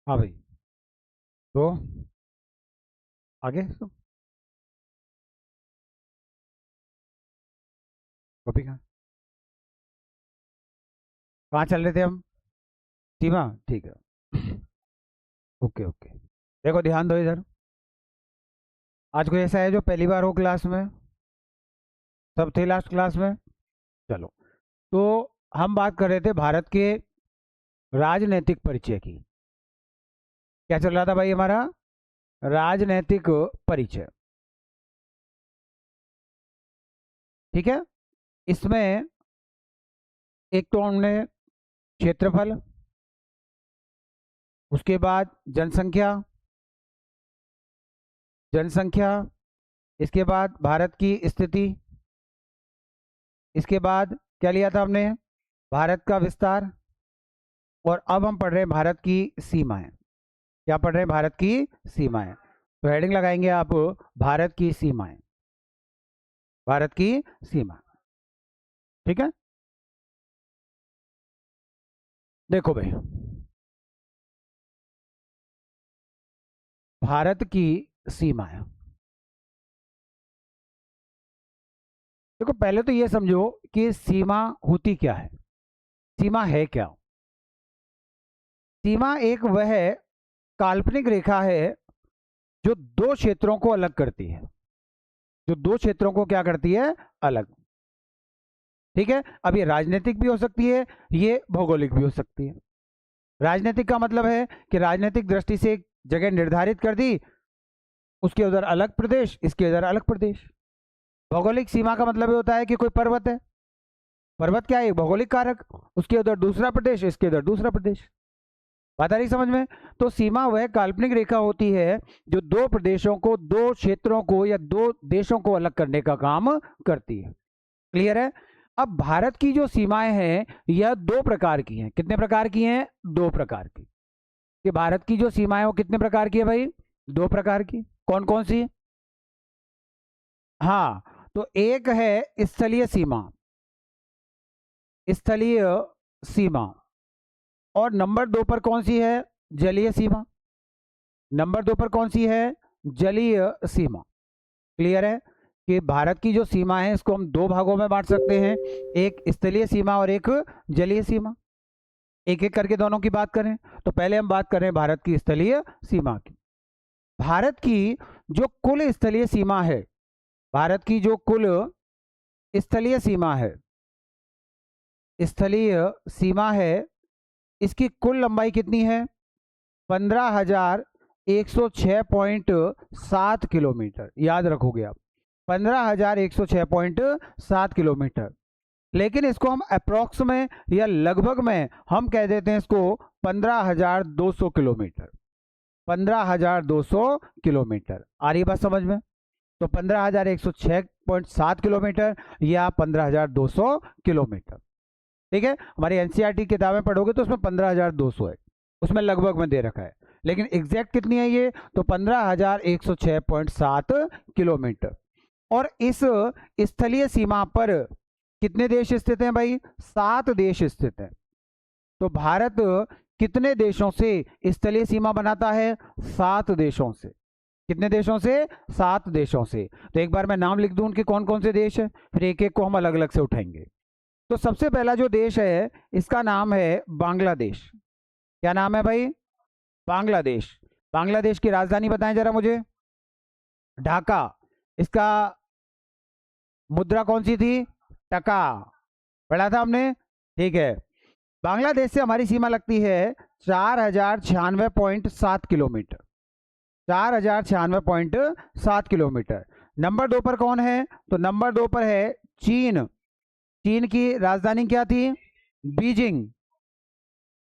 हाँ भाई। तो आगे तो कॉपी कहाँ कहाँ चल रहे थे हम? सीमा, ठीक है। Okay okay. देखो ध्यान दो इधर। आज कोई ऐसा है जो पहली बार हो क्लास में? सब थे लास्ट क्लास में? चलो। तो हम बात कर रहे थे भारत के राजनैतिक परिचय की। क्या चल रहा था भाई हमारा? राजनैतिक परिचय। ठीक है। इसमें एक तो हमने क्षेत्रफल, उसके बाद जनसंख्या, जनसंख्या, इसके बाद भारत की स्थिति, इसके बाद क्या लिया था हमने? भारत का विस्तार। और अब हम पढ़ रहे हैं भारत की सीमाएं। क्या पढ़ रहे हैं? भारत की सीमाएं। तो हेडिंग लगाएंगे आप, भारत की सीमाएं। भारत की सीमा। ठीक है। देखो भाई, भारत की सीमाएं। देखो पहले तो ये समझो कि सीमा होती क्या है, सीमा है क्या? सीमा एक वह काल्पनिक रेखा है जो दो क्षेत्रों को अलग करती है। जो दो क्षेत्रों को क्या करती है? अलग। ठीक है। अब ये राजनीतिक भी हो सकती है, ये भौगोलिक भी हो सकती है। राजनीतिक का मतलब है कि राजनीतिक दृष्टि से एक जगह निर्धारित कर दी, उसके उधर अलग प्रदेश, इसके उधर अलग प्रदेश। भौगोलिक सीमा का मतलब ये होता है कि कोई पर्वत है, पर्वत क्या है? एक भौगोलिक कारक, उसके उधर दूसरा प्रदेश, इसके उधर दूसरा प्रदेश। बात आ रही समझ में? तो सीमा वह काल्पनिक रेखा होती है जो दो प्रदेशों को, दो क्षेत्रों को या दो देशों को अलग करने का काम करती है। क्लियर है? अब भारत की जो सीमाएं हैं यह दो प्रकार की हैं। कितने प्रकार की हैं? दो प्रकार की। कि भारत की जो सीमाएं वो कितने प्रकार की है भाई? दो प्रकार की। कौन कौन सी? हाँ, तो एक है स्थलीय सीमा, स्थलीय सीमा। और नंबर दो पर कौन सी है? जलीय सीमा। नंबर दो पर कौन सी है? जलीय सीमा। क्लियर है? कि भारत की जो सीमा है इसको हम दो भागों में बांट सकते हैं, एक स्थलीय सीमा और एक जलीय सीमा। एक एक करके दोनों की बात करें तो पहले हम बात कर रहे हैं भारत की स्थलीय सीमा की। भारत की जो कुल स्थलीय सीमा है, भारत की जो कुल स्थलीय सीमा है, स्थलीय सीमा है, इसकी कुल लंबाई कितनी है? 15,106.7 किलोमीटर। याद रखोगे आप, 15,106.7 किलोमीटर। लेकिन इसको हम अप्रोक्स में या लगभग में हम कह देते हैं इसको 15,200 किलोमीटर। 15,200 किलोमीटर। आ रही बात समझ में? तो 15,106.7 किलोमीटर या 15,200 किलोमीटर। ठीक है। हमारी एनसीईआरटी किताबें पढ़ोगे तो उसमें 15,200 है, उसमें लगभग में दे रखा है। लेकिन एग्जैक्ट कितनी है ये? तो 15,106.7 किलोमीटर। और इस स्थलीय सीमा पर कितने देश स्थित हैं भाई? 7 देश स्थित हैं। तो भारत कितने देशों से स्थलीय सीमा बनाता है? 7 देशों से। कितने देशों से? 7 देशों से। तो एक बार मैं नाम लिख दूं उनके कौन कौन से देश है, फिर एक एक को हम अलग अलग से उठाएंगे। तो सबसे पहला जो देश है इसका नाम है बांग्लादेश। क्या नाम है भाई? बांग्लादेश। बांग्लादेश की राजधानी बताएं जरा मुझे। ढाका। इसका मुद्रा कौन सी थी? टका। पढ़ा था हमने। ठीक है। बांग्लादेश से हमारी सीमा लगती है 4,096.7 किलोमीटर। 4,096.7 किलोमीटर। नंबर दो पर कौन है? तो नंबर दो पर है चीन। चीन की राजधानी क्या थी? बीजिंग।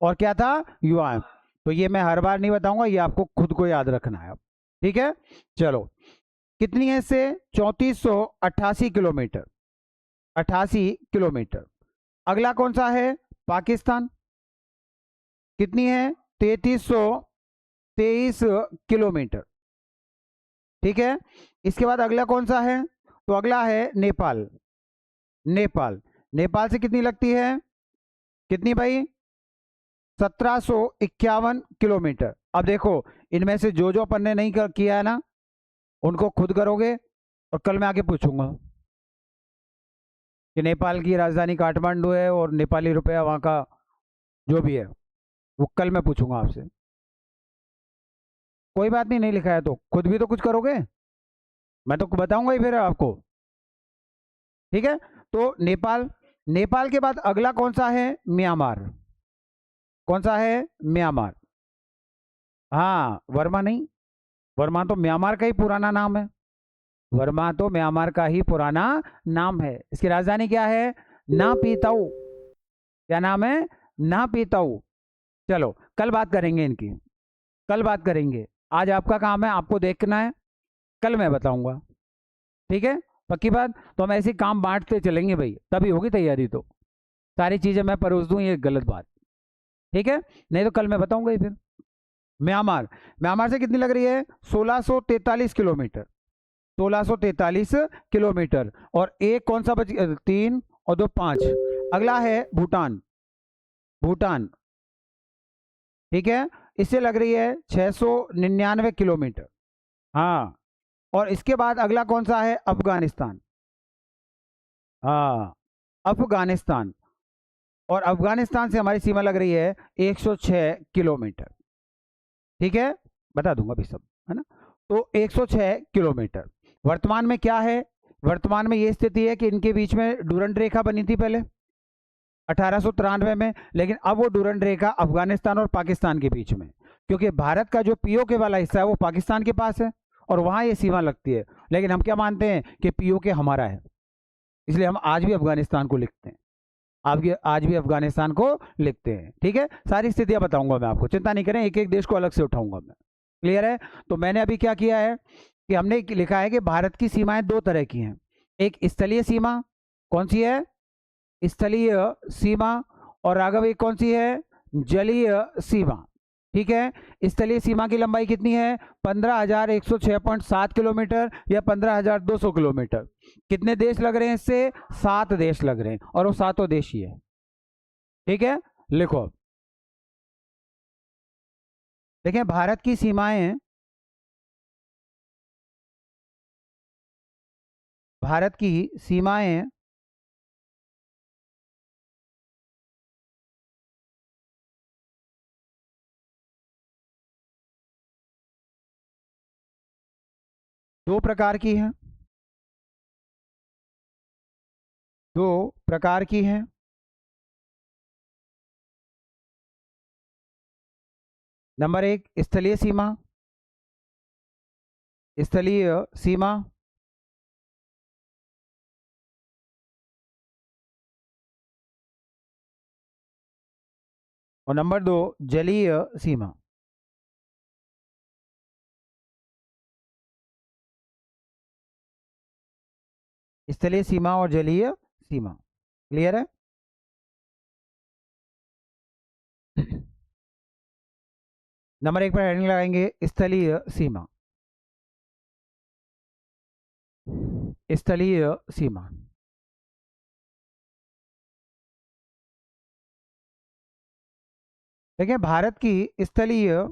और क्या था? युआन। तो ये मैं हर बार नहीं बताऊंगा, ये आपको खुद को याद रखना है। ठीक है। चलो, कितनी है इससे? 3488 किलोमीटर। 88 किलोमीटर। अगला कौन सा है? पाकिस्तान। कितनी है? 3323 किलोमीटर। ठीक है। इसके बाद अगला कौन सा है? तो अगला है नेपाल। नेपाल। नेपाल से कितनी लगती है? कितनी भाई? 1751 किलोमीटर। अब देखो, इनमें से जो जो अपन ने नहीं किया है ना, उनको खुद करोगे और कल मैं आके पूछूंगा कि नेपाल की राजधानी काठमांडू है और नेपाली रुपया वहाँ का जो भी है, वो कल मैं पूछूंगा आपसे। कोई बात नहीं, नहीं लिखा है तो खुद भी तो कुछ करोगे, मैं तो बताऊंगा ही फिर आपको। ठीक है, तो नेपाल, नेपाल के बाद अगला कौन सा है? म्यांमार। कौन सा है? म्यांमार। हाँ, वर्मा नहीं, वर्मा तो म्यांमार का ही पुराना नाम है। वर्मा तो म्यांमार का ही पुराना नाम है। इसकी राजधानी क्या है? ना पीताऊ। क्या नाम है? ना पीताऊ। चलो कल बात करेंगे इनकी, कल बात करेंगे। आज आपका काम है, आपको देखना है, कल मैं बताऊंगा। ठीक है, पक्की बात। तो हम ऐसे काम बांटते चलेंगे भाई, तभी होगी तैयारी। तो सारी चीजें मैं परोस दूं, ये गलत बात। ठीक है, नहीं तो कल मैं बताऊंगा ही फिर। म्यांमार, म्यांमार से कितनी लग रही है? 1643 किलोमीटर। 1643 किलोमीटर। और एक कौन सा बच, 3 और 2 5। अगला है भूटान। भूटान, ठीक है, इससे लग रही है 699 किलोमीटर। हाँ, और इसके बाद अगला कौन सा है? अफगानिस्तान। हाँ, अफगानिस्तान। और अफगानिस्तान से हमारी सीमा लग रही है 106 किलोमीटर। ठीक है, बता दूंगा अभी सब, है ना। तो 106 किलोमीटर। वर्तमान में क्या है? वर्तमान में ये स्थिति है कि इनके बीच में डूरंड रेखा बनी थी पहले 1893 में, लेकिन अब वो डूरंड रेखा अफगानिस्तान और पाकिस्तान के बीच में, क्योंकि भारत का जो पीओके वाला हिस्सा है वो पाकिस्तान के पास है और वहां ये सीमा लगती है। लेकिन हम क्या मानते हैं कि पीओके हमारा है, इसलिए हम आज भी अफगानिस्तान को लिखते हैं। आपकी आज भी अफगानिस्तान को लिखते हैं। ठीक है, सारी स्थितियां बताऊंगा मैं आपको, चिंता नहीं करें, एक एक देश को अलग से उठाऊंगा मैं। क्लियर है? तो मैंने अभी क्या किया है कि हमने लिखा है कि भारत की सीमाएं दो तरह की हैं। एक स्थलीय सीमा, कौन सी है? स्थलीय सीमा। और राघव एक कौन सी है? जलीय सीमा। ठीक है, स्थलीय सीमा की लंबाई कितनी है? 15,106.7 किलोमीटर या 15,200 किलोमीटर। कितने देश लग रहे हैं इससे? 7 देश लग रहे हैं, और वो सातों देश ही है। ठीक है, लिखो। देखें, भारत की सीमाएं, भारत की सीमाएं दो प्रकार की हैं। दो प्रकार की हैं। नंबर एक, स्थलीय सीमा। स्थलीय सीमा। और नंबर दो, जलीय सीमा। स्थलीय सीमा और जलीय सीमा। क्लियर है? नंबर एक पर हेडिंग लगाएंगे स्थलीय सीमा। स्थलीय सीमा। देखिए, भारत की स्थलीय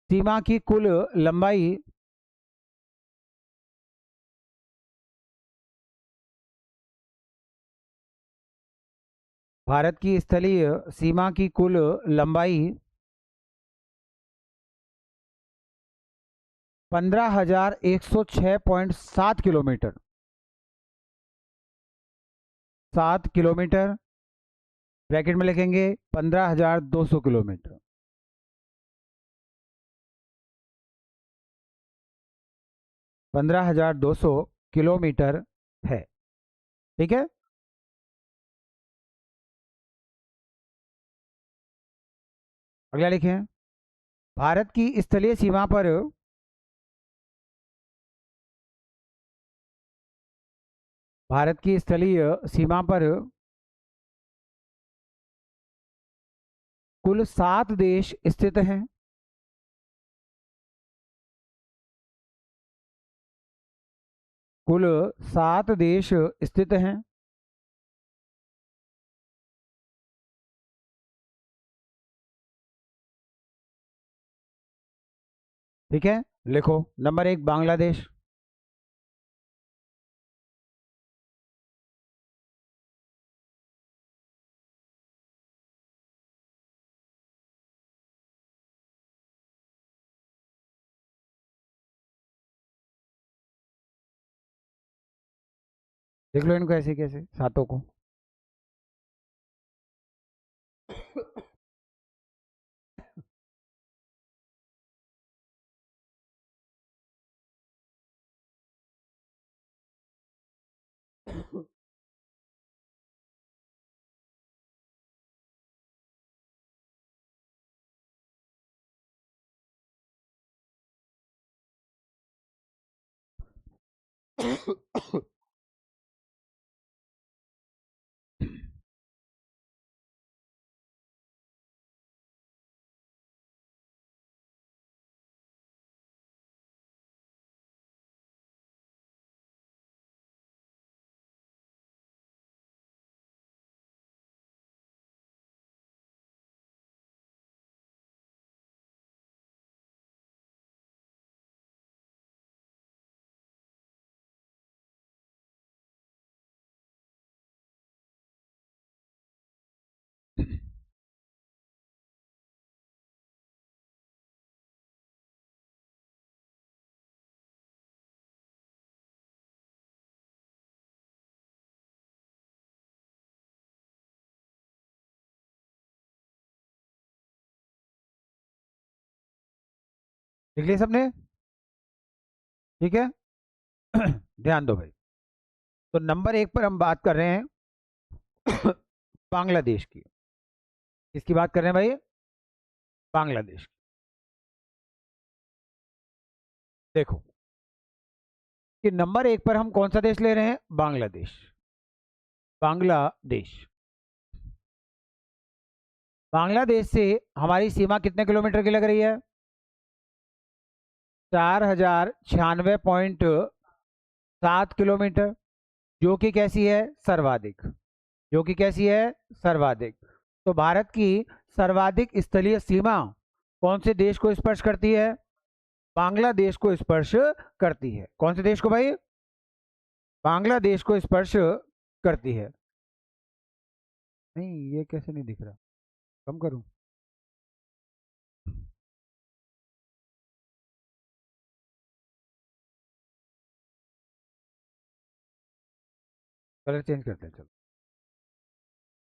सीमा की कुल लंबाई भारत की स्थलीय सीमा की कुल लंबाई 15,106.7 किलोमीटर। 7 किलोमीटर, ब्रैकेट में लिखेंगे 15,200 किलोमीटर। 15,200 किलोमीटर है। ठीक है, अगला लिखें। भारत की स्थलीय सीमा पर भारत की स्थलीय सीमा पर कुल 7 देश स्थित हैं। कुल 7 देश स्थित हैं। ठीक है, लिखो। नंबर 1 बांग्लादेश। देख लो इनको ऐसे कैसे सातों को। देख लिया सबने? ठीक है। ध्यान दो भाई। तो नंबर 1 पर हम बात कर रहे हैं बांग्लादेश की। किसकी बात कर रहे हैं भाई? बांग्लादेश की। देखो कि नंबर 1 पर हम कौन सा देश ले रहे हैं? बांग्लादेश। बांग्लादेश। बांग्लादेश से हमारी सीमा कितने किलोमीटर की लग रही है? 4096.7 किलोमीटर, जो कि कैसी है? सर्वाधिक। जो कि कैसी है? सर्वाधिक। तो भारत की सर्वाधिक स्थलीय सीमा कौन से देश को स्पर्श करती है? बांग्लादेश को स्पर्श करती है। कौन से देश को भाई? बांग्लादेश को स्पर्श करती है। नहीं, ये कैसे नहीं दिख रहा? कम करूं? कलर चेंज करते हैं, चलो।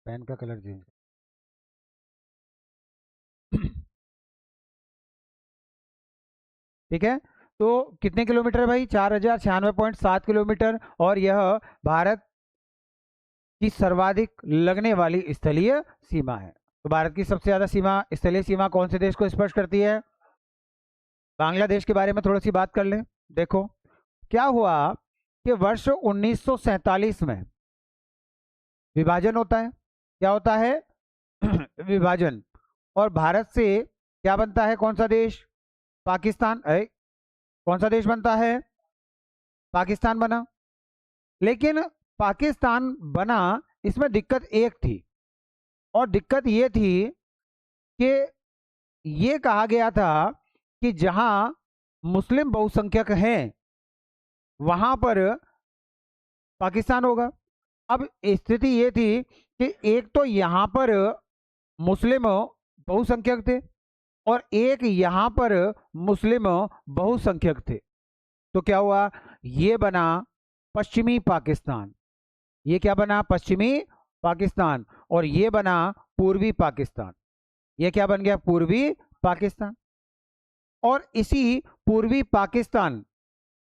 पेन का कलर चेंज। ठीक है। तो कितने किलोमीटर है भाई? 4096.7 किलोमीटर। और यह भारत की सर्वाधिक लगने वाली स्थलीय सीमा है। तो भारत की सबसे ज्यादा सीमा, स्थलीय सीमा कौन से देश को स्पर्श करती है? बांग्लादेश के बारे में थोड़ी सी बात कर लें। देखो क्या हुआ कि वर्ष 1947 में विभाजन होता है। क्या होता है? विभाजन। और भारत से क्या बनता है? कौन सा देश? पाकिस्तान। कौन सा देश बनता है? पाकिस्तान बना। लेकिन पाकिस्तान बना, इसमें दिक्कत एक थी। और दिक्कत ये थी कि ये कहा गया था कि जहां मुस्लिम बहुसंख्यक हैं वहां पर पाकिस्तान होगा। अब स्थिति ये थी कि एक तो यहां पर मुस्लिम बहुसंख्यक थे और एक यहां पर मुस्लिम बहुसंख्यक थे। तो क्या हुआ? ये बना पश्चिमी पाकिस्तान। ये क्या बना? पश्चिमी पाकिस्तान। और ये बना पूर्वी पाकिस्तान। ये क्या बन गया? पूर्वी पाकिस्तान। और इसी पूर्वी पाकिस्तान,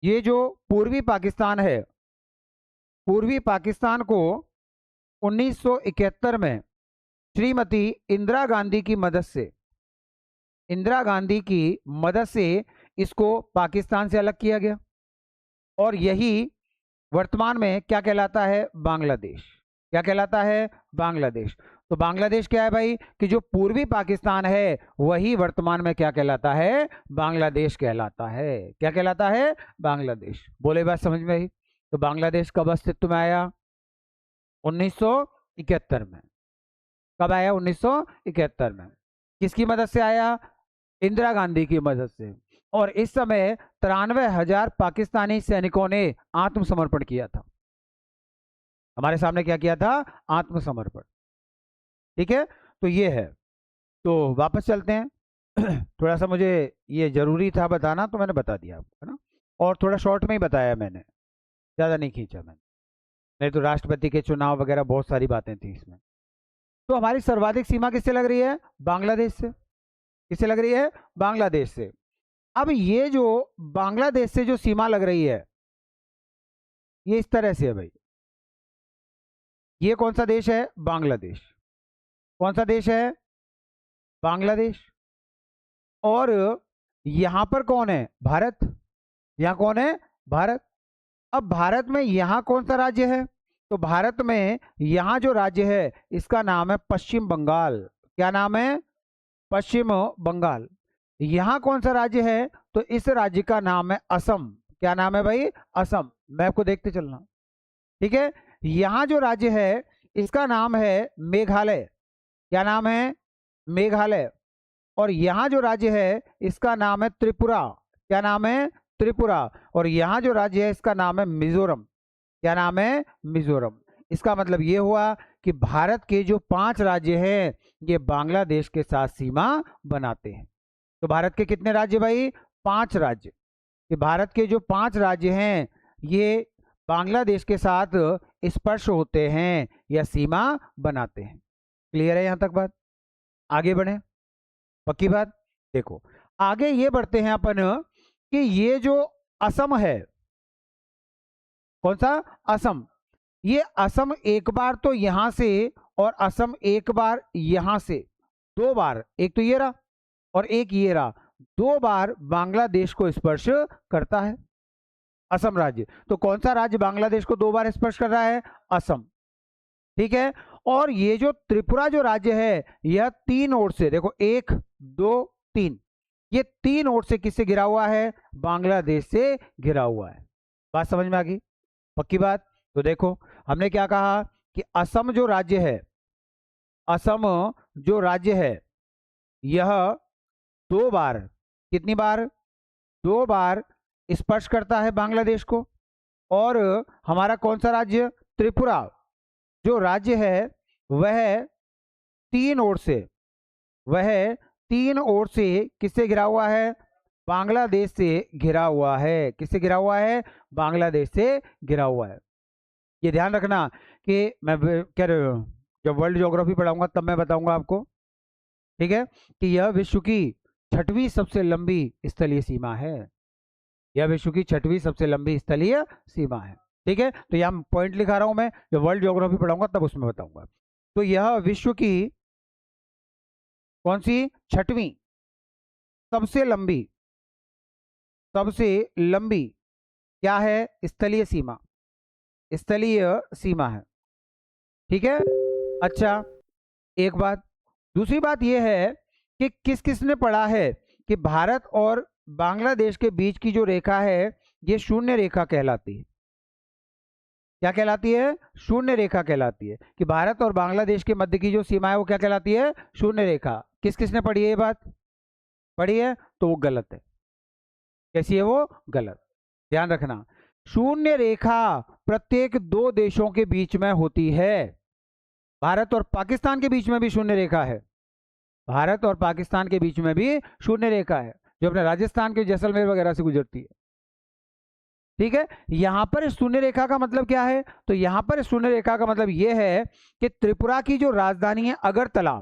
ये जो पूर्वी पाकिस्तान है, पूर्वी पाकिस्तान को 1971 में श्रीमती इंदिरा गांधी की मदद से, इंदिरा गांधी की मदद से इसको पाकिस्तान से अलग किया गया। और यही वर्तमान में क्या कहलाता है? बांग्लादेश। क्या कहलाता है? बांग्लादेश। तो बांग्लादेश क्या है भाई? कि जो पूर्वी पाकिस्तान है वही वर्तमान में क्या कहलाता है? बांग्लादेश कहलाता है। क्या कहलाता है? बांग्लादेश। बोले बात समझ में आई? तो बांग्लादेश कब अस्तित्व में आया? 1971 में। कब आया? 1971 में। किसकी मदद से आया? इंदिरा गांधी की मदद से। और इस समय 93,000 पाकिस्तानी सैनिकों ने आत्मसमर्पण किया था। हमारे सामने क्या किया था? आत्मसमर्पण। ठीक है, तो ये है। तो वापस चलते हैं। थोड़ा सा मुझे ये जरूरी था बताना, तो मैंने बता दिया आपको, है ना। और थोड़ा शॉर्ट में ही बताया मैंने, ज़्यादा नहीं खींचा मैंने, नहीं तो राष्ट्रपति के चुनाव वगैरह बहुत सारी बातें थी इसमें। तो हमारी सर्वाधिक सीमा किससे लग रही है? बांग्लादेश से। किससे लग रही है? बांग्लादेश से। अब ये जो बांग्लादेश से जो सीमा लग रही है, ये इस तरह से है भाई। ये कौन सा देश है? बांग्लादेश। कौन सा देश है? बांग्लादेश। और यहां पर कौन है? भारत। यहां कौन है? भारत। अब भारत में यहां कौन सा राज्य है? तो भारत में यहां जो राज्य है इसका नाम है पश्चिम बंगाल। क्या नाम है? पश्चिम बंगाल। यहां कौन सा राज्य है? तो इस राज्य का नाम है असम। क्या नाम है भाई? असम। मैप को देखते चलना। ठीक है, यहां जो राज्य है इसका नाम है मेघालय। क्या नाम है? मेघालय। और यहाँ जो राज्य है इसका नाम है त्रिपुरा। क्या नाम है? त्रिपुरा। और यहाँ जो राज्य है इसका नाम है मिजोरम। क्या नाम है? मिजोरम। इसका मतलब ये हुआ कि भारत के जो 5 राज्य हैं ये बांग्लादेश के साथ सीमा बनाते हैं। तो भारत के कितने राज्य भाई? 5 राज्य। कि भारत के जो 5 राज्य हैं ये बांग्लादेश के साथ स्पर्श होते हैं या सीमा बनाते हैं। क्लियर है यहाँ तक बात? आगे बढ़े, पक्की बात। देखो आगे ये बढ़ते हैं अपन कि ये जो असम है, कौन सा? असम। ये असम एक बार तो यहां से और असम एक बार यहां से, 2 बार, एक तो ये रहा और एक ये रहा, 2 बार बांग्लादेश को स्पर्श करता है असम राज्य। तो कौन सा राज्य बांग्लादेश को 2 बार स्पर्श कर रहा है? असम। ठीक है, और ये जो त्रिपुरा जो राज्य है यह 3 ओर से, देखो 1 2 3, ये 3 ओर से किससे घिरा हुआ है? बांग्लादेश से घिरा हुआ है। बात समझ में आ गई? पक्की बात। तो देखो हमने क्या कहा कि असम जो राज्य है, असम जो राज्य है यह 2 बार, कितनी बार? 2 बार स्पर्श करता है बांग्लादेश को। और हमारा कौन सा राज्य? त्रिपुरा जो राज्य है वह 3 ओर से, वह 3 ओर से किससे घिरा हुआ है? बांग्लादेश से घिरा हुआ है। किससे घिरा हुआ है? बांग्लादेश से घिरा हुआ है। ये ध्यान रखना कि मैं कह रहे हो जब वर्ल्ड ज्योग्राफी पढ़ाऊंगा तब मैं बताऊंगा आपको, ठीक है, कि यह विश्व की 6वीं सबसे लंबी स्थलीय सीमा है। यह विश्व की 6वीं सबसे लंबी स्थलीय सीमा है। ठीक है, तो यहाँ पॉइंट लिखा रहा हूं मैं, जब वर्ल्ड ज्योग्राफी पढ़ाऊंगा तब उसमें बताऊंगा। तो यह विश्व की कौन सी? 6वीं सबसे लंबी, सबसे लंबी क्या है? स्थलीय सीमा। स्थलीय सीमा है। ठीक है, अच्छा एक बात। दूसरी बात यह है कि किस किस ने पढ़ा है कि भारत और बांग्लादेश के बीच की जो रेखा है ये शून्य रेखा कहलाती है। क्या कहलाती है? शून्य रेखा कहलाती है। कि भारत और बांग्लादेश के मध्य की जो सीमा है वो क्या कहलाती है? शून्य रेखा। किस किस ने पढ़ी है ये बात? पढ़ी है? तो वो गलत है। कैसी है वो? गलत। ध्यान रखना, शून्य रेखा प्रत्येक 2 देशों के बीच में होती है। भारत और पाकिस्तान के बीच में भी शून्य रेखा है। भारत और पाकिस्तान के बीच में भी शून्य रेखा है जो अपने राजस्थान के जैसलमेर वगैरह से गुजरती है। ठीक है, यहां पर शून्य रेखा का मतलब क्या है? तो यहां पर शून्य रेखा का मतलब यह है कि त्रिपुरा की जो राजधानी है अगरतला,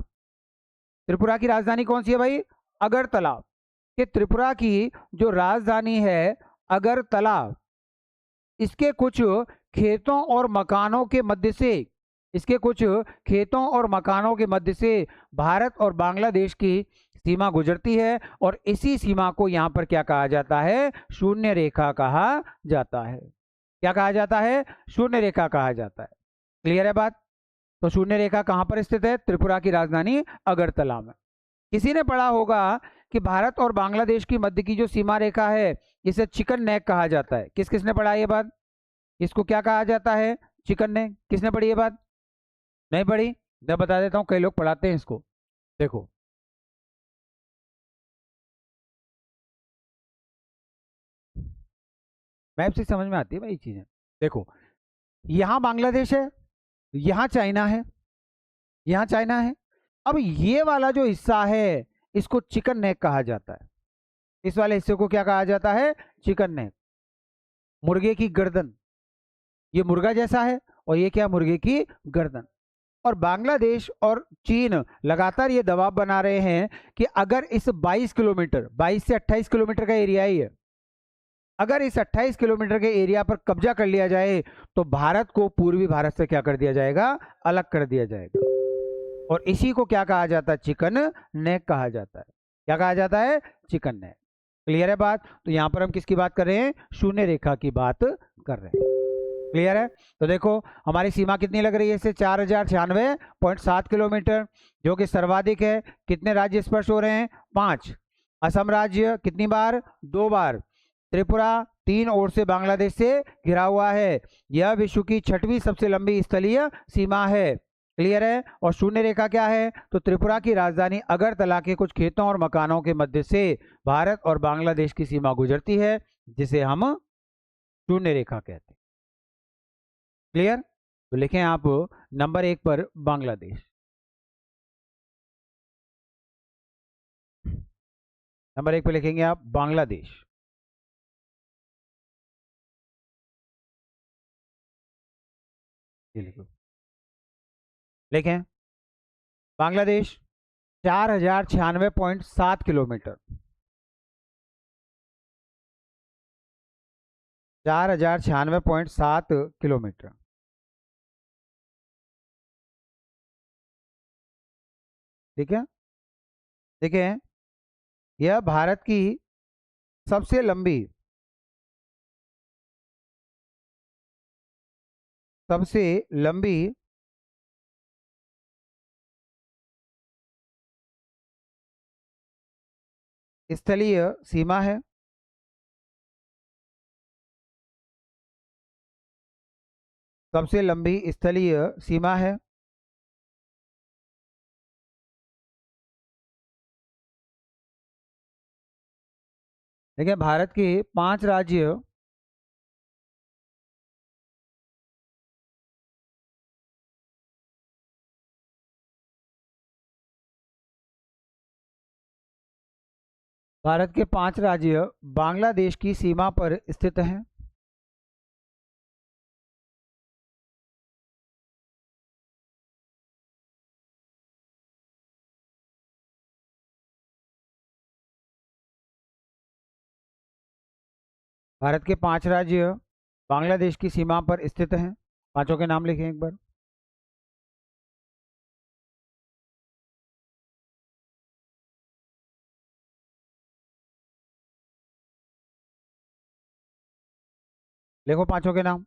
त्रिपुरा की राजधानी कौन सी है भाई? अगरतला। कि त्रिपुरा की जो राजधानी है अगरतला, इसके कुछ खेतों और मकानों के मध्य से, इसके कुछ खेतों और मकानों के मध्य से भारत और बांग्लादेश की सीमा गुजरती है। और इसी सीमा को यहां पर क्या कहा जाता है? शून्य रेखा कहा जाता है। क्या कहा जाता है? शून्य रेखा कहा जाता है। क्लियर है बात? तो शून्य रेखा कहां पर स्थित है? त्रिपुरा की राजधानी अगरतला में। किसी ने पढ़ा होगा कि भारत और बांग्लादेश की मध्य की जो सीमा रेखा है इसे चिकन नेक कहा जाता है। किस किसने पढ़ा ये बात? इसको क्या कहा जाता है? Chicken neck. किसने पढ़ी ये बात? नहीं पढ़ी? मैं बता देता हूं, कई लोग पढ़ाते हैं इसको। देखो मैप से समझ में आती है भाई चीजें। देखो, यहाँ बांग्लादेश है, यहाँ चाइना है, यहाँ चाइना है। अब ये वाला जो हिस्सा है इसको चिकन नेक कहा जाता है। इस वाले हिस्से को क्या कहा जाता है? Chicken neck. मुर्गे की गर्दन, ये मुर्गा जैसा है, और ये क्या? मुर्गे की गर्दन। और बांग्लादेश और चीन लगातार ये दबाव बना रहे हैं कि अगर इस 22 किलोमीटर, 22 से 28 किलोमीटर का एरिया ही है, अगर इस 28 किलोमीटर के एरिया पर कब्जा कर लिया जाए तो भारत को पूर्वी भारत से क्या कर दिया जाएगा? अलग कर दिया जाएगा। और इसी को क्या कहा जाता है? चिकन नेक कहा जाता है। क्या कहा जाता है? Chicken neck. क्लियर है बात? तो यहां पर हम किसकी बात कर रहे हैं? शून्य रेखा की बात कर रहे हैं। क्लियर है? तो देखो हमारी सीमा कितनी लग रही है इससे? 4096.7 किलोमीटर, जो कि सर्वाधिक है। कितने राज्य स्पर्श हो रहे हैं? 5। असम राज्य कितनी बार? 2 बार। त्रिपुरा 3 ओर से बांग्लादेश से घिरा हुआ है। यह विश्व की 6वीं सबसे लंबी स्थलीय सीमा है। क्लियर है? और शून्य रेखा क्या है? तो त्रिपुरा की राजधानी अगरतला के कुछ खेतों और मकानों के मध्य से भारत और बांग्लादेश की सीमा गुजरती है, जिसे हम शून्य रेखा कहते हैं। क्लियर? तो लिखें आप नंबर 1 पर बांग्लादेश, नंबर 1 पे लिखेंगे आप बांग्लादेश। ये लिखो, लिखें बांग्लादेश 4096.7 किलोमीटर, 4096.7 किलोमीटर। ठीक है? देखिए, यह भारत की सबसे लंबी, सबसे लंबी स्थलीय सीमा है। सबसे लंबी स्थलीय सीमा है। देखिए, भारत के 5 राज्य, भारत के 5 राज्य बांग्लादेश की सीमा पर स्थित हैं। भारत के 5 राज्य बांग्लादेश की सीमा पर स्थित हैं। पांचों के नाम लिखें एक बार। लिखो पांचों के नाम।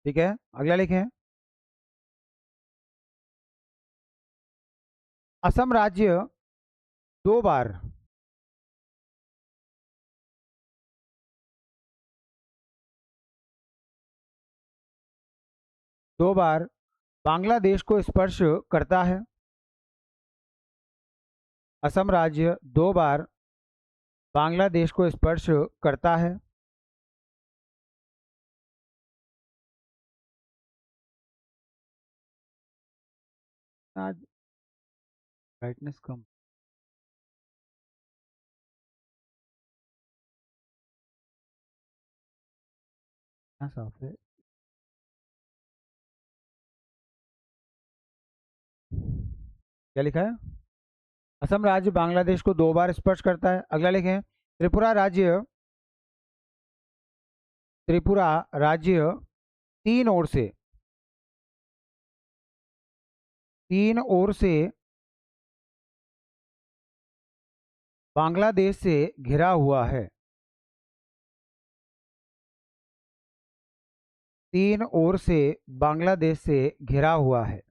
ठीक है, अगला लिखें। असम राज्य 2 बार, बांग्लादेश को स्पर्श करता है। असम राज्य 2 बार बांग्लादेश को स्पर्श करता है। आज ब्राइटनेस कम, हाँ साफ है। क्या लिखा है? असम राज्य बांग्लादेश को 2 बार स्पर्श करता है। अगला लिखें। त्रिपुरा राज्य, त्रिपुरा राज्य 3 ओर से, 3 ओर से बांग्लादेश से घिरा हुआ है। तीन ओर से बांग्लादेश से घिरा हुआ है।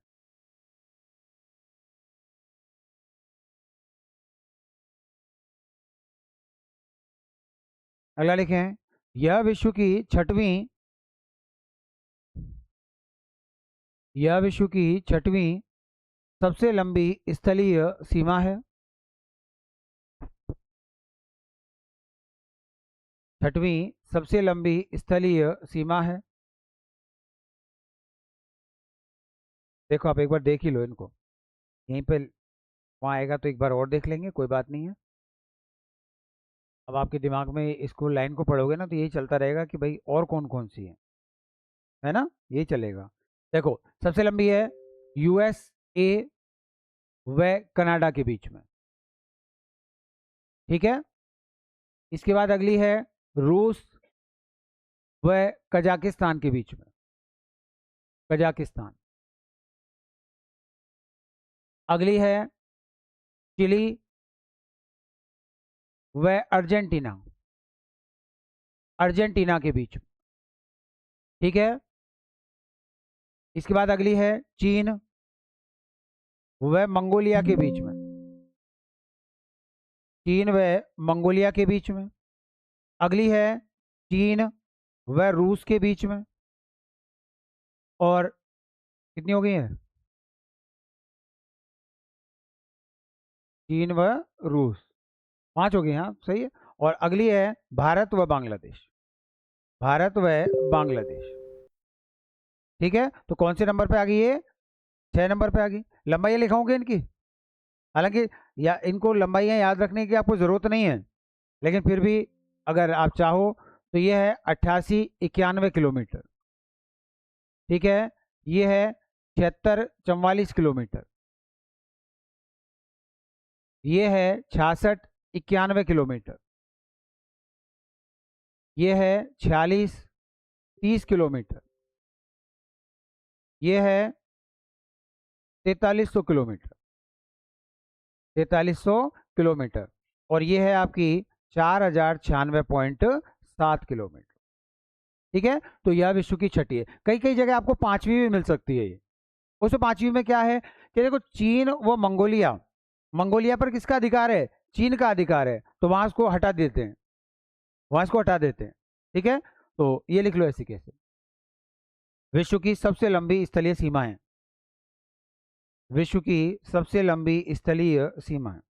अगला लिखें, यह विश्व की छठवीं यह विश्व की छठवीं सबसे लंबी स्थलीय सीमा है। छठवीं सबसे लंबी स्थलीय सीमा है। देखो आप एक बार देख ही लो इनको, यहीं पे वहाँ आएगा तो एक बार और देख लेंगे, कोई बात नहीं है। अब आपके दिमाग में इसको लाइन को पढ़ोगे ना तो यही चलता रहेगा कि भाई और कौन कौन सी है ना, यही चलेगा। देखो सबसे लंबी है यूएसए व कनाडा के बीच में, ठीक है। इसके बाद अगली है रूस व कजाकिस्तान के बीच में, कजाकिस्तान। अगली है चिली व अर्जेंटीना, अर्जेंटीना के बीच में, ठीक है। इसके बाद अगली है चीन व मंगोलिया के बीच में, चीन व मंगोलिया के बीच में। अगली है चीन व रूस के बीच में। और कितनी हो गई है, चीन व रूस, पांच हो गई, हाँ सही है। और अगली है भारत व बांग्लादेश, भारत व बांग्लादेश, ठीक है। तो कौन से नंबर पे आ गई ये, 6 नंबर पे आ गई। लंबाई लिखाऊंगे इनकी, हालांकि या इनको लंबाइयाँ याद रखने की आपको ज़रूरत नहीं है, लेकिन फिर भी अगर आप चाहो तो ये है 88-91 किलोमीटर, ठीक है। ये है 76-44 किलोमीटर, ये है 66-91 किलोमीटर, ये है 46-30 किलोमीटर, ये है 4300 किलोमीटर, 4300 किलोमीटर। और ये है आपकी 4096.7 किलोमीटर, ठीक है। तो यह विश्व की छठी है। कई कई जगह आपको पांचवी भी मिल सकती है ये। उसमें पांचवी में क्या है कि देखो चीन व मंगोलिया, मंगोलिया पर किसका अधिकार है, चीन का अधिकार है, तो वहां उसको हटा देते हैं, वहां इसको हटा देते हैं, ठीक है। तो ये लिख लो ऐसे कैसे, विश्व की सबसे लंबी स्थलीय सीमा है, विश्व की सबसे लंबी स्थलीय सीमा है।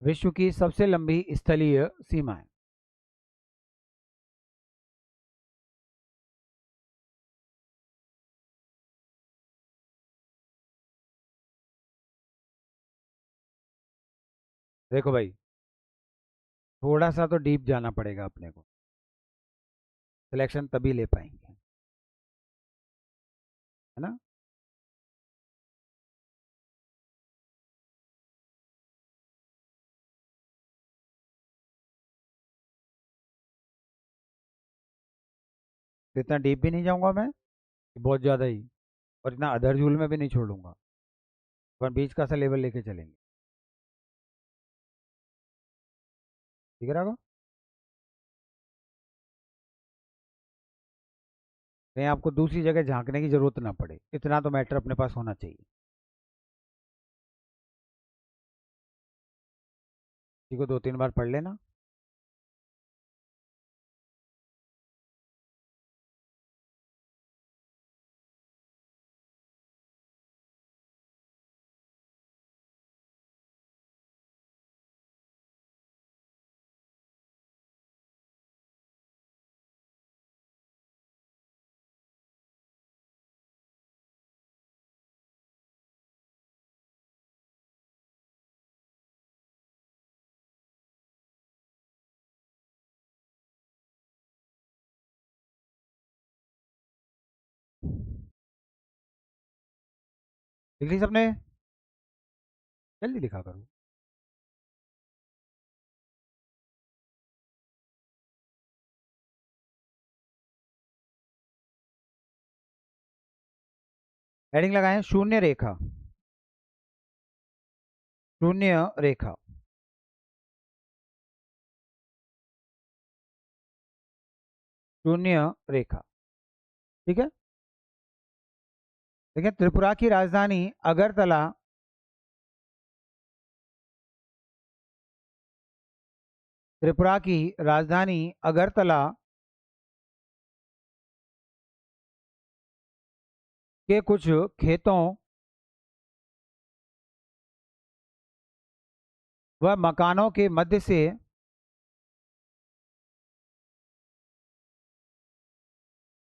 विश्व की सबसे लंबी स्थलीय सीमा है। देखो भाई, थोड़ा सा तो डीप जाना पड़ेगा अपने को, सिलेक्शन तभी ले पाएंगे, है ना। तो इतना डीप भी नहीं जाऊंगा मैं, बहुत ज्यादा ही, और इतना अधर झूल में भी नहीं छोड़ूंगा, पर बीच का सा लेवल लेके चलेंगे, ठीक है राघव। कहीं आपको दूसरी जगह झांकने की जरूरत ना पड़े, इतना तो मैटर अपने पास होना चाहिए। इसी को 2-3 बार पढ़ लेना। लिख ली सबने, जल्दी लिखा करो। हेडिंग लगाएं, शून्य रेखा, शून्य रेखा। शून्य रेखा, ठीक है। देखिए, त्रिपुरा की राजधानी अगरतला, त्रिपुरा की राजधानी अगरतला के कुछ खेतों व मकानों के मध्य से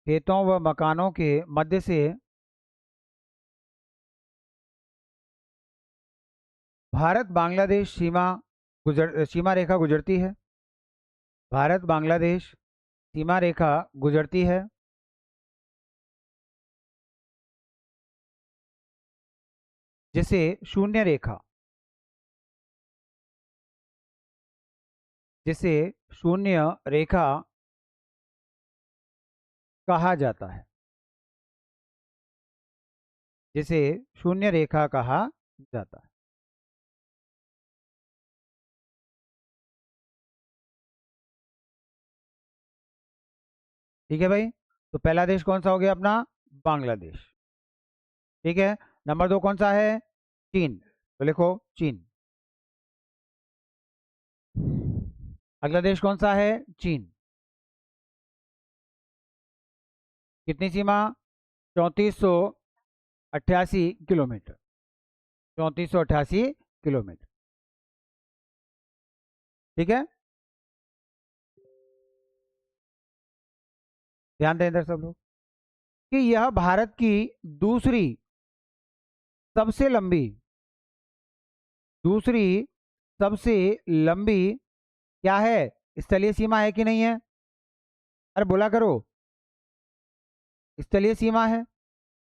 खेतों व मकानों के मध्य से भारत बांग्लादेश सीमा रेखा गुजरती है। भारत बांग्लादेश सीमा रेखा गुजरती है, जिसे शून्य रेखा, जिसे शून्य रेखा कहा जाता है, जिसे शून्य रेखा कहा जाता है। ठीक है भाई, तो पहला देश कौन सा हो गया अपना? बांग्लादेश। ठीक है, नंबर 2 कौन सा है? चीन, तो लिखो चीन। अगला देश कौन सा है? चीन। कितनी सीमा? 3488 किलोमीटर, 3488 किलोमीटर। ठीक है, ध्यान दें इधर सब लोग कि यह भारत की दूसरी सबसे लंबी, दूसरी सबसे लंबी क्या है? स्थलीय सीमा है कि नहीं है? अरे बोला करो, स्थलीय सीमा है।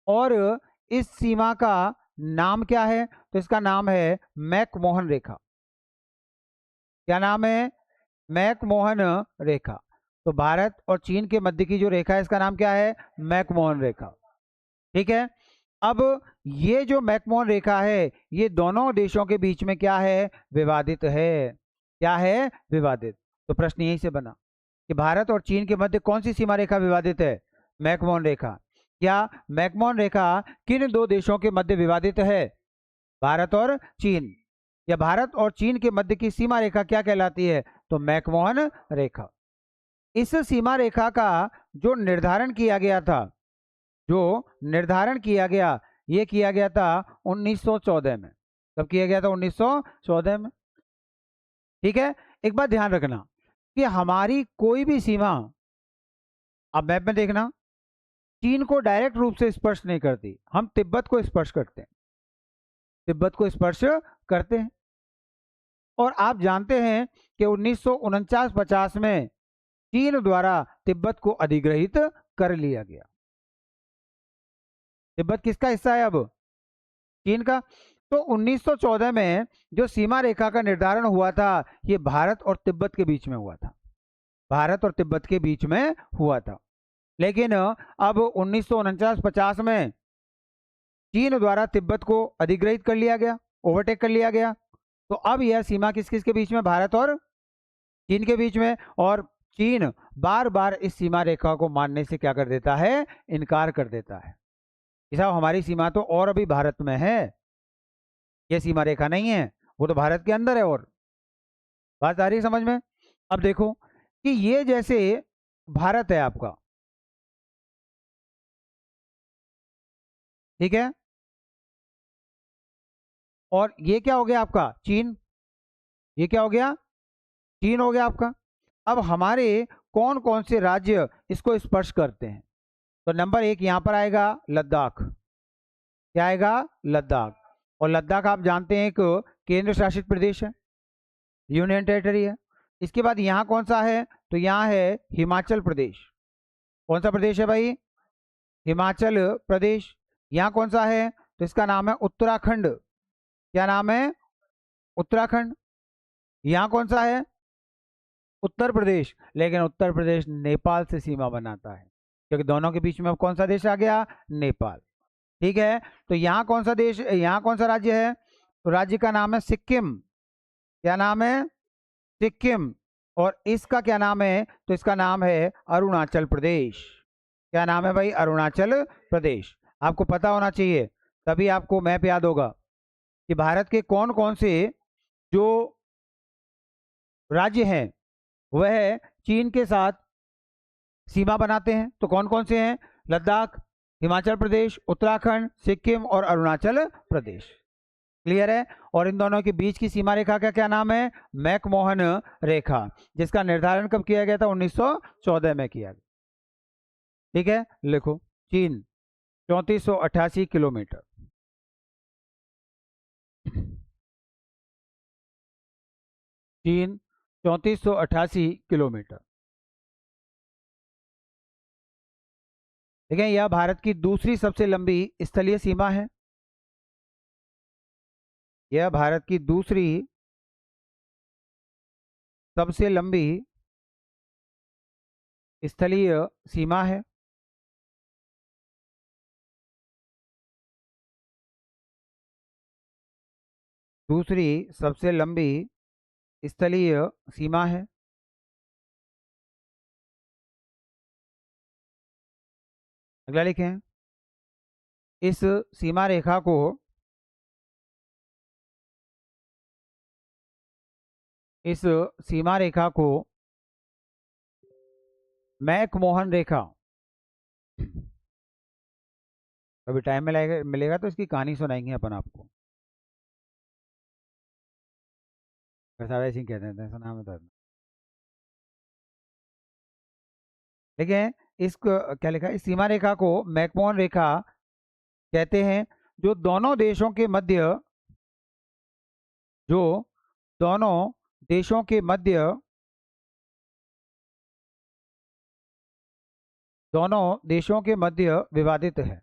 और इस सीमा का नाम क्या है? तो इसका नाम है मैकमोहन रेखा। क्या नाम है? मैकमोहन रेखा। तो भारत और चीन के मध्य की जो रेखा है, इसका नाम क्या है? मैकमोहन रेखा। ठीक है, अब ये जो मैकमोहन रेखा है, ये दोनों देशों के बीच में क्या है? विवादित है। क्या है? विवादित। तो प्रश्न यहीं से बना कि भारत और चीन के मध्य कौन सी सीमा रेखा विवादित है? मैकमोहन रेखा। क्या मैकमोहन रेखा किन दो देशों के मध्य विवादित है? भारत और चीन। या भारत और चीन के मध्य की सीमा रेखा क्या कहलाती है? तो मैकमोहन रेखा। इस सीमा रेखा का जो निर्धारण किया गया था, जो निर्धारण किया गया, ये किया गया था 1914 में। कब किया गया था? 1914 में। ठीक है, एक बात ध्यान रखना कि हमारी कोई भी सीमा, अब मैप में देखना, चीन को डायरेक्ट रूप से स्पर्श नहीं करती, हम तिब्बत को स्पर्श करते हैं, तिब्बत को स्पर्श करते हैं। और आप जानते हैं कि 1949-50 में चीन द्वारा तिब्बत को अधिग्रहित कर लिया गया। तिब्बत किसका हिस्सा है अब? चीन का। तो 1914 में जो सीमा रेखा का निर्धारण हुआ था, ये भारत और तिब्बत के बीच में हुआ था, भारत और तिब्बत के बीच में हुआ था। लेकिन अब 1949-50 में चीन द्वारा तिब्बत को अधिग्रहित कर लिया गया, ओवरटेक कर लिया गया। तो अब यह सीमा किस किस के बीच में? भारत और चीन के बीच में। और चीन बार बार इस सीमा रेखा को मानने से क्या कर देता है? इनकार कर देता है कि साहब हमारी सीमा तो और अभी भारत में है, ये सीमा रेखा नहीं है, वो तो भारत के अंदर है। और बात आ रही है समझ में? अब देखो कि ये जैसे भारत है आपका, ठीक है, और ये क्या हो गया आपका? चीन। ये क्या हो गया? चीन हो गया आपका। अब हमारे कौन कौन से राज्य इसको स्पर्श करते हैं? तो नंबर 1 यहां पर आएगा लद्दाख। क्या आएगा? लद्दाख। और लद्दाख आप जानते हैं एक केंद्र शासित प्रदेश है, यूनियन टेरिटरी है। इसके बाद यहाँ कौन सा है? तो यहाँ है हिमाचल प्रदेश। कौन सा प्रदेश है भाई? हिमाचल प्रदेश। यहाँ कौन सा है? तो इसका नाम है उत्तराखंड। क्या नाम है? उत्तराखंड। यहाँ कौन सा है? उत्तर प्रदेश। लेकिन उत्तर प्रदेश नेपाल से सीमा बनाता है, क्योंकि दोनों के बीच में अब कौन सा देश आ गया? नेपाल। ठीक है, तो यहाँ कौन सा देश, यहाँ कौन सा राज्य है? तो राज्य का नाम है सिक्किम। क्या नाम है? सिक्किम। और इसका क्या नाम है? तो इसका नाम है अरुणाचल प्रदेश। क्या नाम है भाई? अरुणाचल प्रदेश। आपको पता होना चाहिए, तभी आपको मैप याद होगा कि भारत के कौन कौन से जो राज्य हैं वह चीन के साथ सीमा बनाते हैं। तो कौन कौन से हैं? लद्दाख, हिमाचल प्रदेश, उत्तराखंड, सिक्किम और अरुणाचल प्रदेश। क्लियर है? और इन दोनों के बीच की सीमा रेखा का क्या नाम है? मैकमोहन रेखा, जिसका निर्धारण कब किया गया था? 1914 में किया गया। ठीक है, लिखो। चीन 3488 किलोमीटर। चीन 3488 किलोमीटर। ठीक है, यह भारत की दूसरी सबसे लंबी स्थलीय सीमा है। यह भारत की दूसरी सबसे लंबी स्थलीय सीमा है। दूसरी सबसे लंबी स्थलीय सीमा है। अगला लिखें। इस सीमा रेखा को इस सीमा रेखा को मैकमोहन रेखा, अभी टाइम मिलेगा तो इसकी कहानी सुनाएंगे अपन आपको। वैसा वैसे ही कहते हैं, ऐसा नाम बता दें। ठीक है, इसको क्या लिखा है? इस सीमा रेखा को मैकमोहन रेखा कहते हैं, जो दोनों देशों के मध्य जो दोनों देशों के मध्य दोनों देशों के मध्य विवादित है।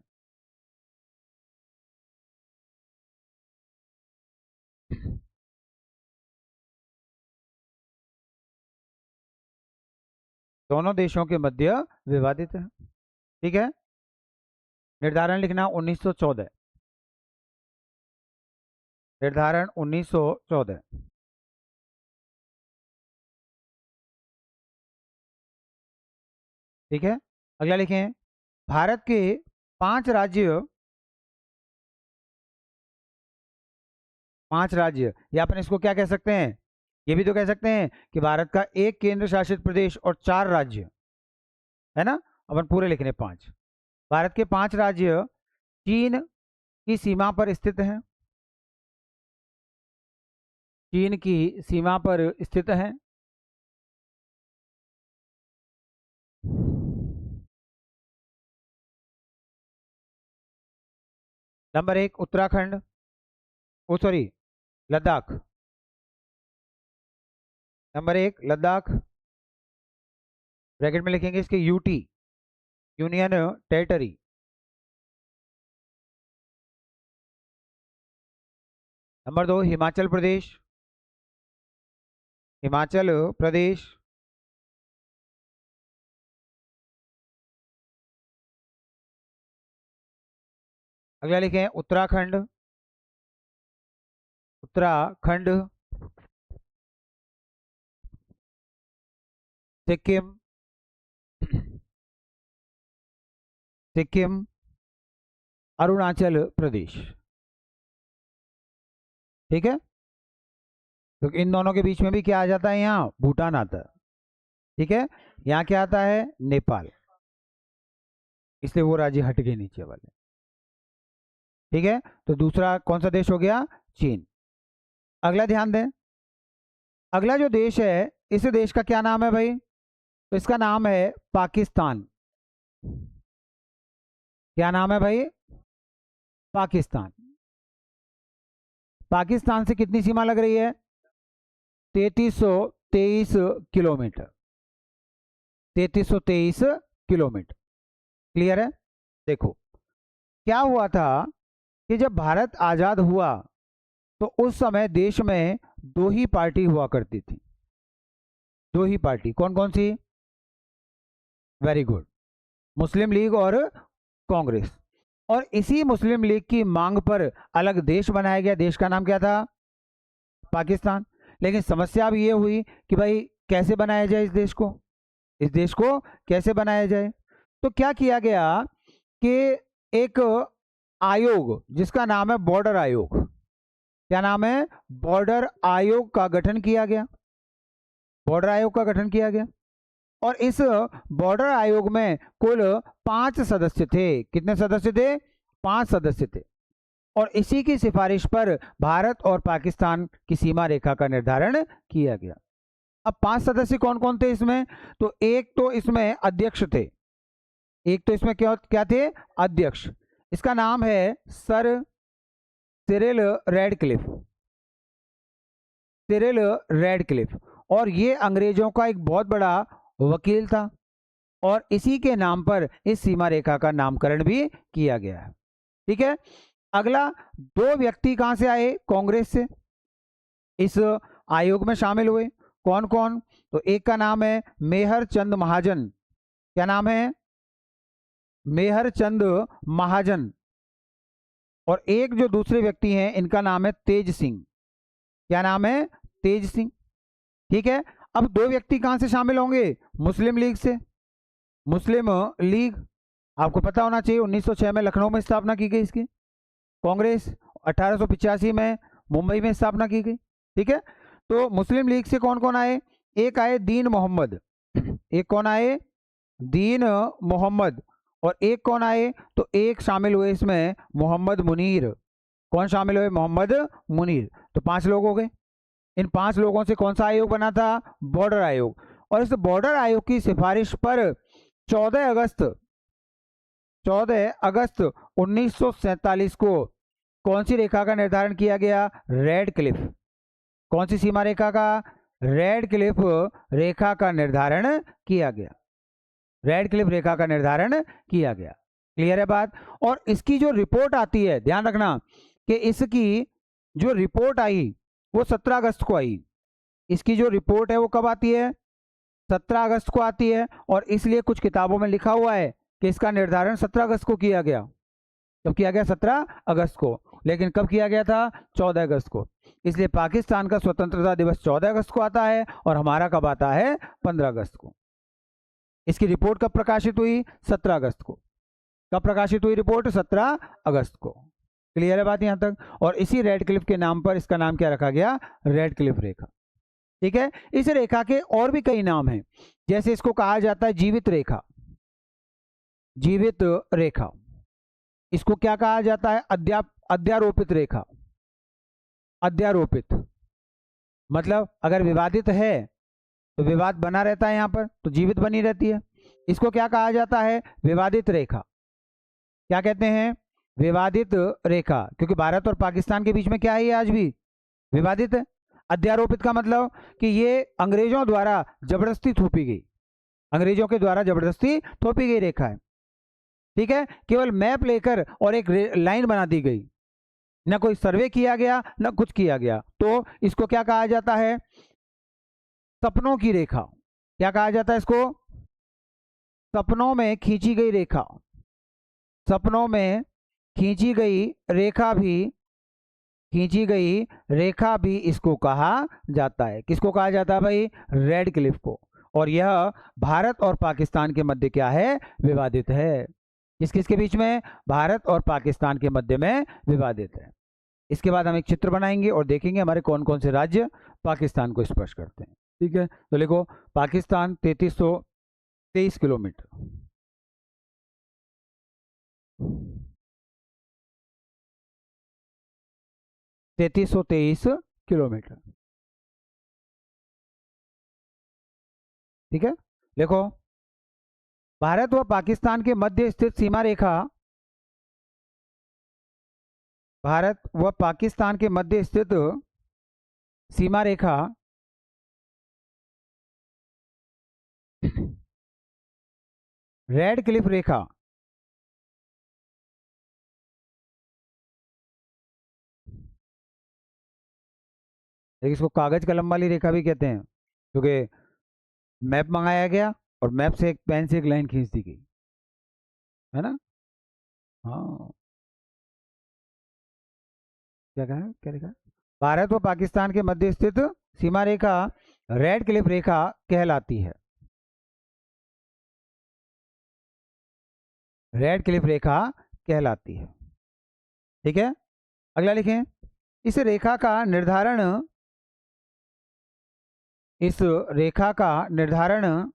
दोनों देशों के मध्य विवादित है। ठीक है, निर्धारण लिखना 1914। निर्धारण 1914। ठीक है, अगला लिखें। भारत के 5 राज्य, 5 राज्य, या अपन इसको क्या कह सकते हैं? ये भी तो कह सकते हैं कि भारत का एक केंद्र शासित प्रदेश और 4 राज्य, है ना? अपन पूरे लिख रहे हैं 5। भारत के 5 राज्य चीन की सीमा पर स्थित हैं। चीन की सीमा पर स्थित हैं। Number 1 Uttarakhand, oh sorry Ladakh. Number 1 Ladakh, bracket में लिखेंगे इसके UT, union territory. Number 2 Himachal Pradesh, Himachal Pradesh. अगला लिखें उत्तराखंड, उत्तराखंड। सिक्किम, सिक्किम। अरुणाचल प्रदेश। ठीक है, तो इन दोनों के बीच में भी क्या आ जाता है? यहाँ भूटान आता है। ठीक है, यहाँ क्या आता है? नेपाल। इसलिए वो राज्य हट गए नीचे वाले। ठीक है, तो दूसरा कौन सा देश हो गया? चीन। अगला ध्यान दें, अगला जो देश है, इस देश का क्या नाम है भाई? तो इसका नाम है पाकिस्तान। क्या नाम है भाई? पाकिस्तान। पाकिस्तान से कितनी सीमा लग रही है? 3323 किलोमीटर। 3323 किलोमीटर। क्लियर है? देखो, क्या हुआ था कि जब भारत आजाद हुआ तो उस समय देश में 2 ही पार्टी हुआ करती थी। 2 ही पार्टी, कौन कौन सी? वेरी गुड, मुस्लिम लीग और कांग्रेस। और इसी मुस्लिम लीग की मांग पर अलग देश बनाया गया। देश का नाम क्या था? पाकिस्तान। लेकिन समस्या अब ये हुई कि भाई कैसे बनाया जाए इस देश को, इस देश को कैसे बनाया जाए? तो क्या किया गया कि एक आयोग जिसका नाम है बॉर्डर आयोग, क्या नाम है? बॉर्डर आयोग का गठन किया गया। बॉर्डर आयोग का गठन किया गया और इस बॉर्डर आयोग में कुल 5 सदस्य थे। कितने सदस्य थे? 5 सदस्य थे। और इसी की सिफारिश पर भारत और पाकिस्तान की सीमा रेखा का निर्धारण किया गया। अब 5 सदस्य कौन कौन थे इसमें? तो एक तो इसमें अध्यक्ष थे, एक तो इसमें क्या क्या थे? अध्यक्ष। इसका नाम है sir Cyril Radcliffe. Cyril Radcliffe. और ये अंग्रेजों का एक बहुत बड़ा वकील था और इसी के नाम पर इस सीमा रेखा का नामकरण भी किया गया है। ठीक है। अगला, 2 व्यक्ति कहां से आए? कांग्रेस से इस आयोग में शामिल हुए। कौन कौन? तो एक का नाम है मेहर चंद महाजन। क्या नाम है? मेहर चंद महाजन। और एक जो दूसरे व्यक्ति हैं इनका नाम है तेज सिंह। क्या नाम है? तेज सिंह। ठीक है। अब 2 व्यक्ति कहां से शामिल होंगे? मुस्लिम लीग से। मुस्लिम लीग आपको पता होना चाहिए 1906 में लखनऊ में स्थापना की गई इसकी। कांग्रेस 1885 में मुंबई में स्थापना की गई। ठीक है। तो मुस्लिम लीग से कौन कौन आए? एक आए दीन मोहम्मद। एक कौन आए? दीन मोहम्मद। और एक कौन आए? तो एक शामिल हुए इसमें मोहम्मद मुनीर। कौन शामिल हुए? मोहम्मद मुनीर। तो 5 लोग हो गए। इन 5 लोगों से कौन सा आयोग बना था? बॉर्डर आयोग। और इस बॉर्डर आयोग की सिफारिश पर 14 अगस्त 1947 को कौन सी रेखा का निर्धारण किया गया? Red Cliff. कौन सी सीमा रेखा का? रेड क्लिफ रेखा का निर्धारण किया गया। रेड क्लिफ रेखा का निर्धारण किया गया। क्लियर है बात? और इसकी जो रिपोर्ट आती है, ध्यान रखना कि इसकी जो रिपोर्ट आई वो 17 अगस्त को आई। इसकी जो रिपोर्ट है वो कब आती है? 17 अगस्त को आती है। और इसलिए कुछ किताबों में लिखा हुआ है कि इसका निर्धारण 17 अगस्त को किया गया। कब किया गया? 17 अगस्त को। लेकिन कब किया गया था? 14 अगस्त को। इसलिए पाकिस्तान का स्वतंत्रता दिवस 14 अगस्त को आता है और हमारा कब आता है? 15 अगस्त को। इसकी रिपोर्ट कब प्रकाशित हुई? 17 अगस्त को। कब प्रकाशित हुई रिपोर्ट? 17 अगस्त को। क्लियर है बात यहां तक? और इसी रेड क्लिफ के नाम पर इसका नाम क्या रखा गया? रेड क्लिफ रेखा। ठीक है। इस रेखा के और भी कई नाम हैं, जैसे इसको कहा जाता है जीवित रेखा। जीवित रेखा। इसको क्या कहा जाता है? अध्यारोपित रेखा। अध्यारोपित मतलब अगर विवादित है तो विवाद बना रहता है यहां पर, तो जीवित बनी रहती है। इसको क्या कहा जाता है? विवादित रेखा। क्या कहते हैं? विवादित रेखा। क्योंकि भारत और पाकिस्तान के बीच में क्या है? ये आज भी विवादित है। अध्यारोपित का मतलब कि ये अंग्रेजों द्वारा जबरदस्ती थोपी गई, अंग्रेजों के द्वारा जबरदस्ती थोपी गई रेखा है। ठीक है। केवल मैप लेकर और एक लाइन बना दी गई, ना कोई सर्वे किया गया ना कुछ किया गया। तो इसको क्या कहा जाता है? सपनों की रेखा। क्या कहा जाता है इसको? सपनों में खींची गई रेखा। सपनों में खींची गई रेखा भी, खींची गई रेखा भी इसको कहा जाता है। किसको कहा जाता है भाई? रेड क्लिफ को। और यह भारत और पाकिस्तान के मध्य क्या है? विवादित है। किस किस के बीच में? भारत और पाकिस्तान के मध्य में विवादित है। इसके बाद हम एक चित्र बनाएंगे और देखेंगे हमारे कौन कौन से राज्य पाकिस्तान को स्पर्श करते हैं। ठीक है। तो लिखो पाकिस्तान 3323 किलोमीटर। 3323 किलोमीटर। ठीक है। देखो भारत व पाकिस्तान के मध्य स्थित सीमा रेखा, भारत व पाकिस्तान के मध्य स्थित सीमा रेखा रेड क्लिफ रेखा, इसको कागज कलम वाली रेखा भी कहते हैं, क्योंकि मैप मंगाया गया और मैप से एक पेन से एक लाइन खींच दी गई, है ना? हाँ। क्या कहा, क्या लिखा? भारत व पाकिस्तान के मध्य स्थित सीमा रेखा रेड क्लिफ रेखा कहलाती है। रेड क्लिफ रेखा कहलाती है। ठीक है, अगला लिखें। इस रेखा का निर्धारण, इस रेखा का निर्धारण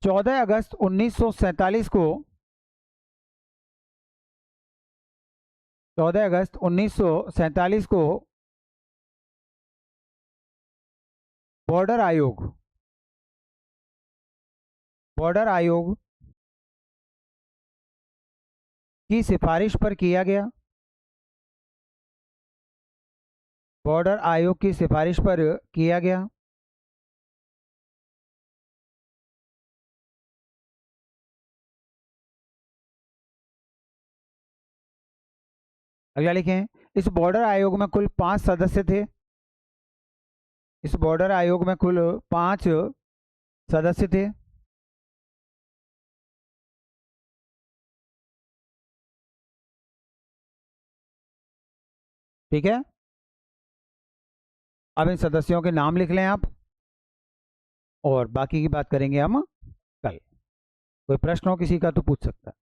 14 अगस्त 1947 को, 14 अगस्त 1947 को बॉर्डर आयोग, बॉर्डर आयोग की सिफारिश पर किया गया। बॉर्डर आयोग की सिफारिश पर किया गया। अगला लिखें। इस बॉर्डर आयोग में कुल 5 सदस्य थे। इस बॉर्डर आयोग में कुल 5 सदस्य थे। ठीक है, अब इन सदस्यों के नाम लिख लें आप, और बाकी की बात करेंगे हम कल। कोई प्रश्न हो किसी का तो पूछ सकता है।